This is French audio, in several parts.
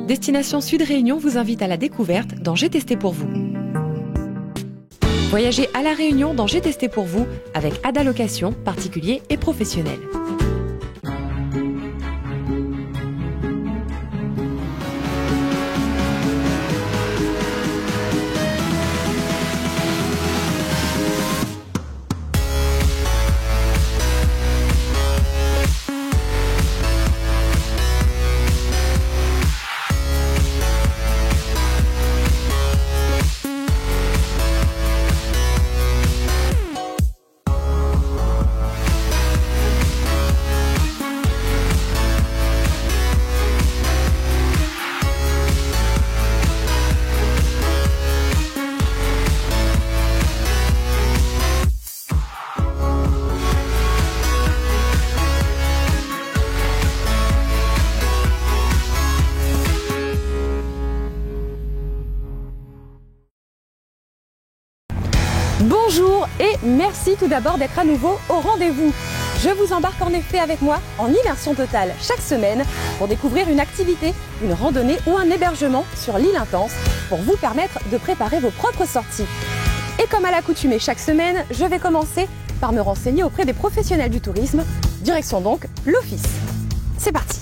Destination Sud Réunion vous invite à la découverte dans J'ai testé pour vous. Voyagez à La Réunion dans J'ai testé pour vous avec Ada Location, particuliers et professionnels. Bonjour et merci tout d'abord d'être à nouveau au rendez-vous. Je vous embarque en effet avec moi en immersion totale chaque semaine pour découvrir une activité, une randonnée ou un hébergement sur l'île Intense pour vous permettre de préparer vos propres sorties. Et comme à l'accoutumée chaque semaine, je vais commencer par me renseigner auprès des professionnels du tourisme, direction donc l'office. C'est parti!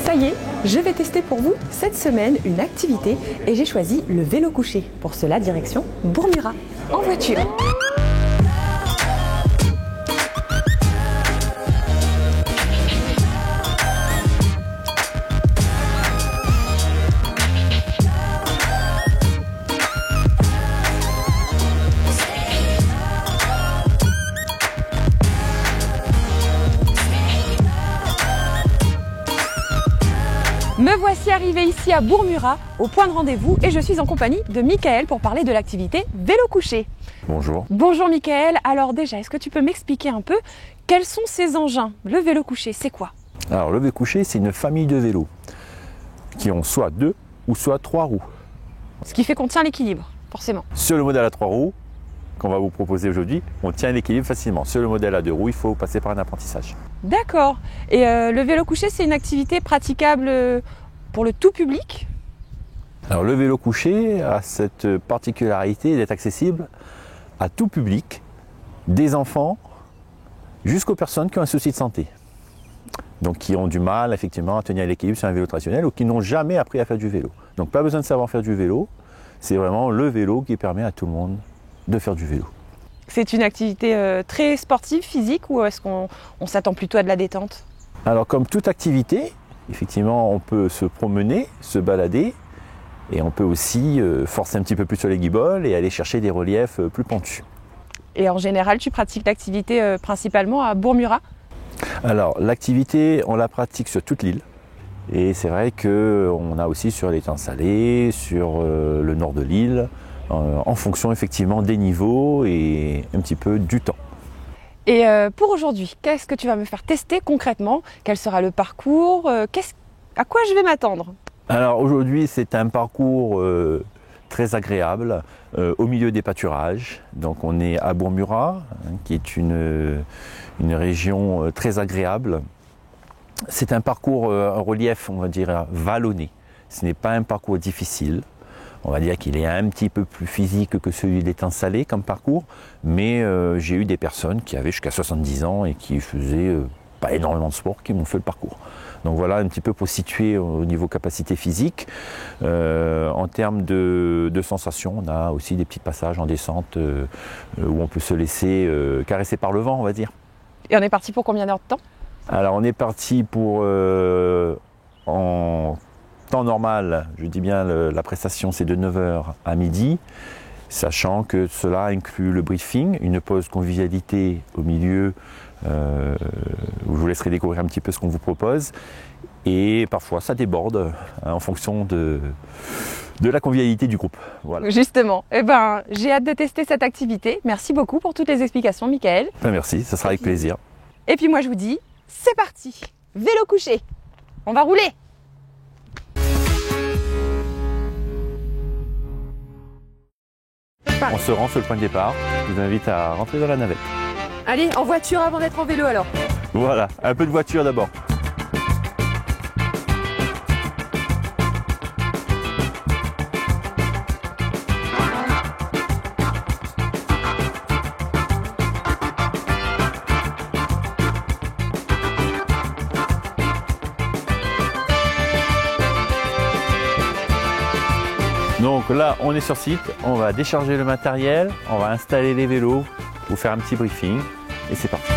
Ça y est, je vais tester pour vous cette semaine une activité et j'ai choisi le vélo couché. Pour cela, direction Bourmura, en voiture. Me voici arrivé ici à Bourmura, au point de rendez-vous, et je suis en compagnie de Michael pour parler de l'activité vélo couché. Bonjour. Bonjour Michael, alors déjà, est-ce que tu peux m'expliquer un peu quels sont ces engins? Le vélo couché, c'est quoi? Alors le vélo couché, c'est une famille de vélos qui ont soit 2 ou soit 3 roues. Ce qui fait qu'on tient l'équilibre, forcément. Sur le modèle à 3 roues qu'on va vous proposer aujourd'hui, on tient l'équilibre facilement. Sur le modèle à 2 roues, il faut passer par un apprentissage. D'accord. Et le vélo couché, c'est une activité praticable pour le tout public? Alors le vélo couché a cette particularité d'être accessible à tout public, des enfants jusqu'aux personnes qui ont un souci de santé. Donc qui ont du mal effectivement à tenir l'équilibre sur un vélo traditionnel ou qui n'ont jamais appris à faire du vélo. Donc pas besoin de savoir faire du vélo, c'est vraiment le vélo qui permet à tout le monde de faire du vélo. C'est une activité très sportive, physique, ou est-ce qu'on s'attend plutôt à de la détente? Alors comme toute activité, effectivement on peut se promener, se balader et on peut aussi forcer un petit peu plus sur les guibolles et aller chercher des reliefs plus pentus. Et en général, tu pratiques l'activité principalement à Bourmura? Alors l'activité, on la pratique sur toute l'île. Et c'est vrai qu'on a aussi sur l'étang salé, sur le nord de l'île, en fonction effectivement des niveaux et un petit peu du temps. Et pour aujourd'hui, qu'est-ce que tu vas me faire tester concrètement? Quel sera le parcours? À quoi je vais m'attendre? Alors aujourd'hui, c'est un parcours très agréable au milieu des pâturages. Donc on est à Bourmura, qui est une région très agréable. C'est un parcours, un relief, on va dire, vallonné. Ce n'est pas un parcours difficile. On va dire qu'il est un petit peu plus physique que celui d'étang salé comme parcours, mais j'ai eu des personnes qui avaient jusqu'à 70 ans et qui faisaient pas énormément de sport qui m'ont fait le parcours. Donc voilà un petit peu pour situer au niveau capacité physique. En termes de sensations, on a aussi des petits passages en descente où on peut se laisser caresser par le vent, on va dire. Et on est parti pour combien d'heures de temps? Alors on est parti pour en temps normal, je dis bien la prestation c'est de 9h à midi, sachant que cela inclut le briefing, une pause convivialité au milieu où je vous laisserai découvrir un petit peu ce qu'on vous propose, et parfois ça déborde en fonction de de la convivialité du groupe. Voilà. Justement, eh ben, j'ai hâte de tester cette activité. Merci beaucoup pour toutes les explications, Michael. Merci, ça sera avec plaisir. Et puis moi je vous dis, c'est parti, vélo couché, on va rouler. On se rend sur le point de départ. Je vous invite à rentrer dans la navette. Allez, en voiture avant d'être en vélo alors. Voilà, un peu de voiture d'abord. Donc là, on est sur site, on va décharger le matériel, on va installer les vélos, vous faire un petit briefing et c'est parti.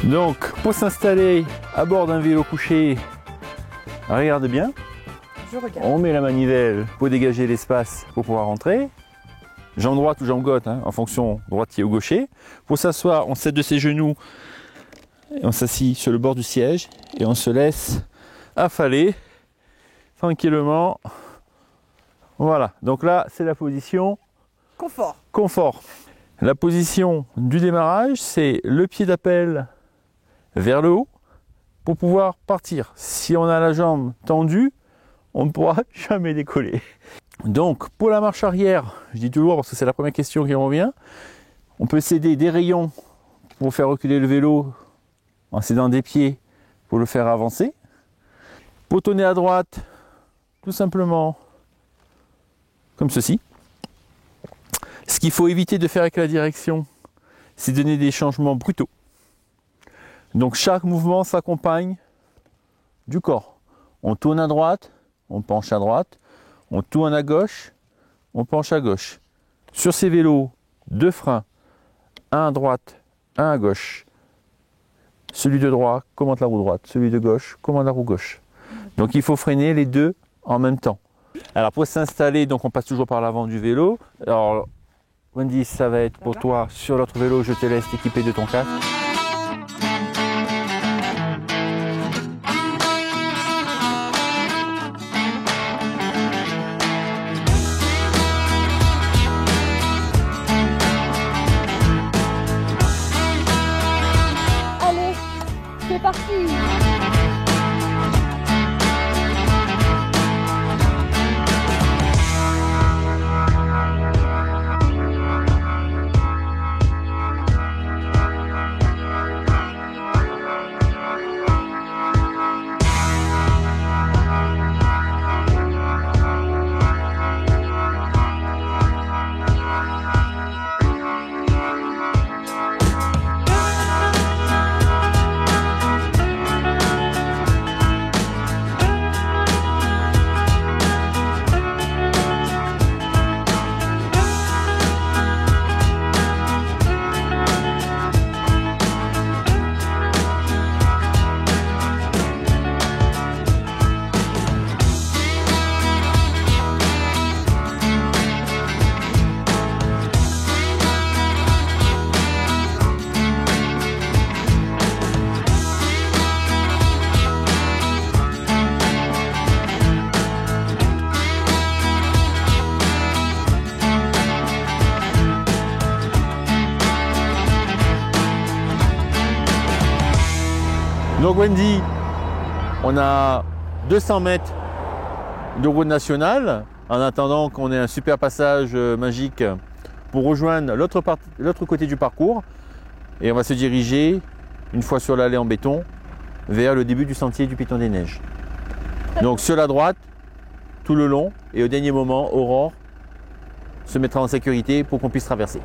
Donc, pour s'installer à bord d'un vélo couché, regarde bien, on met la manivelle pour dégager l'espace pour pouvoir rentrer. Jambe droite ou jambe gauche, en fonction droitier ou gaucher. Pour s'asseoir, on s'aide de ses genoux et on s'assit sur le bord du siège et on se laisse affaler tranquillement. Voilà, donc là c'est la position confort. La position du démarrage, c'est le pied d'appel vers le haut pour pouvoir partir. Si on a la jambe tendue, on ne pourra jamais décoller. Donc pour la marche arrière, je dis toujours parce que c'est la première question qui revient, on peut céder des rayons pour faire reculer le vélo en cédant des pieds pour le faire avancer. Pour tourner à droite, tout simplement comme ceci. Ce qu'il faut éviter de faire avec la direction, c'est donner des changements brutaux. Donc chaque mouvement s'accompagne du corps. On tourne à droite, on penche à droite, on tourne à gauche, on penche à gauche. Sur ces vélos, 2 freins, un à droite, un à gauche. Celui de droite commande la roue droite, celui de gauche commande la roue gauche. Donc il faut freiner les deux en même temps. Alors pour s'installer, donc on passe toujours par l'avant du vélo. Alors Wendy, ça va être pour toi sur l'autre vélo, je te laisse t'équiper de ton casque. C'est parti. Donc Wendy, on a 200 mètres de route nationale en attendant qu'on ait un super passage magique pour rejoindre l'autre côté du parcours et on va se diriger, une fois sur l'allée en béton, vers le début du sentier du Piton des Neiges. Donc sur la droite, tout le long, et au dernier moment, Aurore se mettra en sécurité pour qu'on puisse traverser.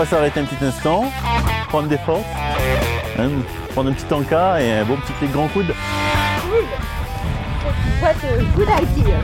va s'arrêter un petit instant, prendre des forces, hein, prendre un petit encas et un bon petit pied de grand coude. What a good idea.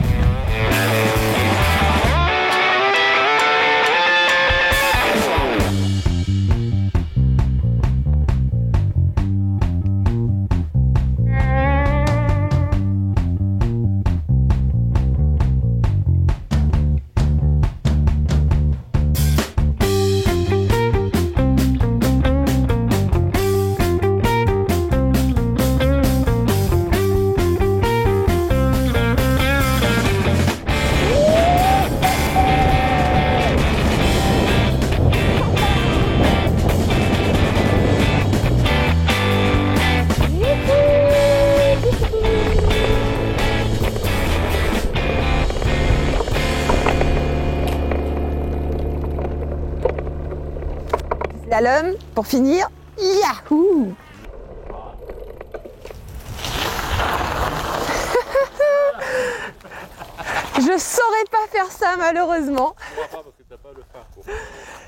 Slalom, pour finir, yahoo! Je saurais pas faire ça malheureusement.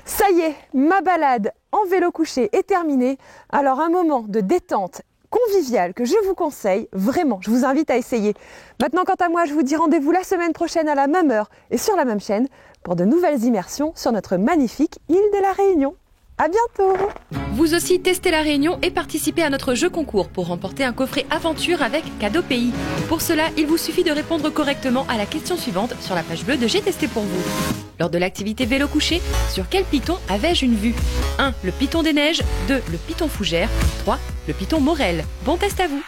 Ça y est, ma balade en vélo couché est terminée. Alors un moment de détente conviviale que je vous conseille, vraiment, je vous invite à essayer. Maintenant, quant à moi, je vous dis rendez-vous la semaine prochaine à la même heure et sur la même chaîne pour de nouvelles immersions sur notre magnifique île de la Réunion. À bientôt! Vous aussi testez la Réunion et participez à notre jeu concours pour remporter un coffret aventure avec cadeau pays. Pour cela, il vous suffit de répondre correctement à la question suivante sur la page bleue de J'ai testé pour vous. Lors de l'activité vélo couché, sur quel piton avais-je une vue? 1. Le piton des neiges. 2. Le piton fougère. 3. Le piton Morel. Bon test à vous!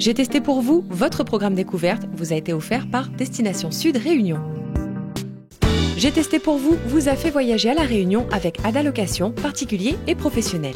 J'ai testé pour vous, votre programme découverte vous a été offert par Destination Sud Réunion. J'ai testé pour vous vous a fait voyager à la Réunion avec Ada Location, particuliers et professionnels.